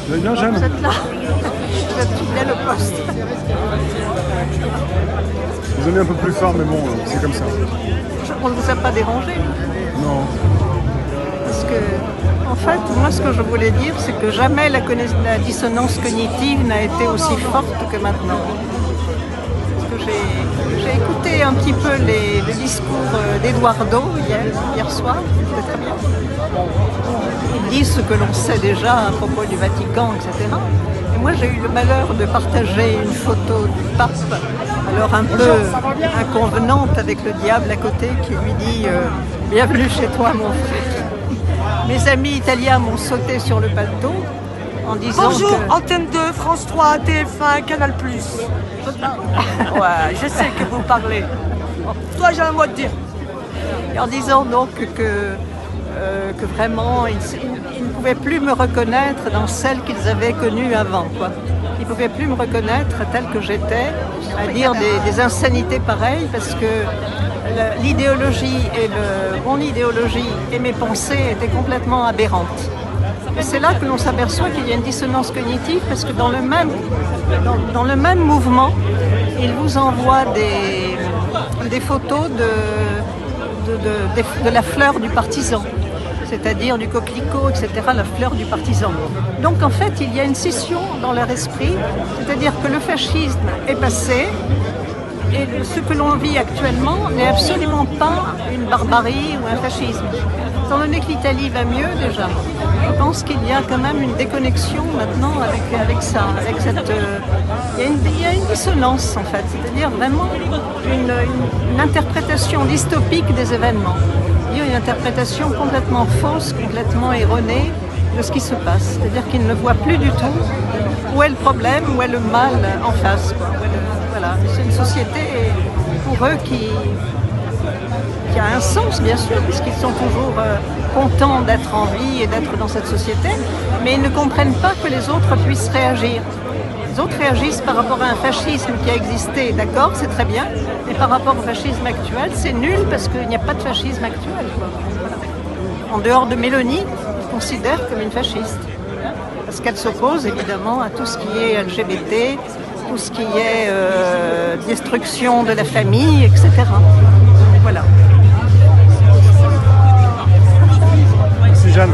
Vous allez bien, Jeanne? Vous êtes là. Vous êtes fidèle au poste. Vous donnez un peu plus fort, mais bon, c'est comme ça. On ne vous a pas dérangé. Non. Parce que, en fait, moi, ce que je voulais dire, c'est que jamais la dissonance cognitive n'a été aussi forte que maintenant. Parce que j'ai écouté un petit peu le discours d'Eduardo hier soir, c'était très bien. Ils disent ce que l'on sait déjà à propos du Vatican, etc. Et moi, j'ai eu le malheur de partager une photo du pape, alors un peu inconvenante, avec le diable à côté qui lui dit « Bienvenue chez toi, mon frère ». Mes amis italiens m'ont sauté sur le bateau en disant Bonjour, que... Antenne 2, France 3, TF1, Canal+. Ouais, je sais que vous parlez. Toi, j'ai un mot à te dire. Et en disant donc que vraiment, ils ne pouvaient plus me reconnaître dans celle qu'ils avaient connue avant, quoi. Ils ne pouvaient plus me reconnaître telle que j'étais, à dire des insanités pareilles, parce que l'idéologie mon idéologie et mes pensées étaient complètement aberrantes. Et c'est là que l'on s'aperçoit qu'il y a une dissonance cognitive, parce que dans le même mouvement, ils vous envoient des photos de la fleur du partisan, c'est-à-dire du coquelicot, etc., la fleur du partisan. Donc en fait, il y a une scission dans leur esprit, c'est-à-dire que le fascisme est passé, et ce que l'on vit actuellement n'est absolument pas une barbarie ou un fascisme. Étant donné que l'Italie va mieux déjà, je pense qu'il y a quand même une déconnexion maintenant avec ça, avec cette... il y a une dissonance en fait, c'est-à-dire vraiment une interprétation dystopique des événements. Il y a une interprétation complètement fausse, complètement erronée de ce qui se passe. C'est-à-dire qu'ils ne voient plus du tout où est le problème, où est le mal en face, quoi. Voilà. C'est une société pour eux qui a un sens, bien sûr, puisqu'ils sont toujours contents d'être en vie et d'être dans cette société, mais ils ne comprennent pas que les autres puissent réagir. Les autres réagissent par rapport à un fascisme qui a existé, d'accord, c'est très bien, mais par rapport au fascisme actuel, c'est nul parce qu'il n'y a pas de fascisme actuel, quoi. Voilà. En dehors de Mélanie, ils considèrent comme une fasciste, parce qu'elle s'oppose évidemment à tout ce qui est LGBT, tout ce qui est destruction de la famille, etc. Voilà. Merci, Jeanne.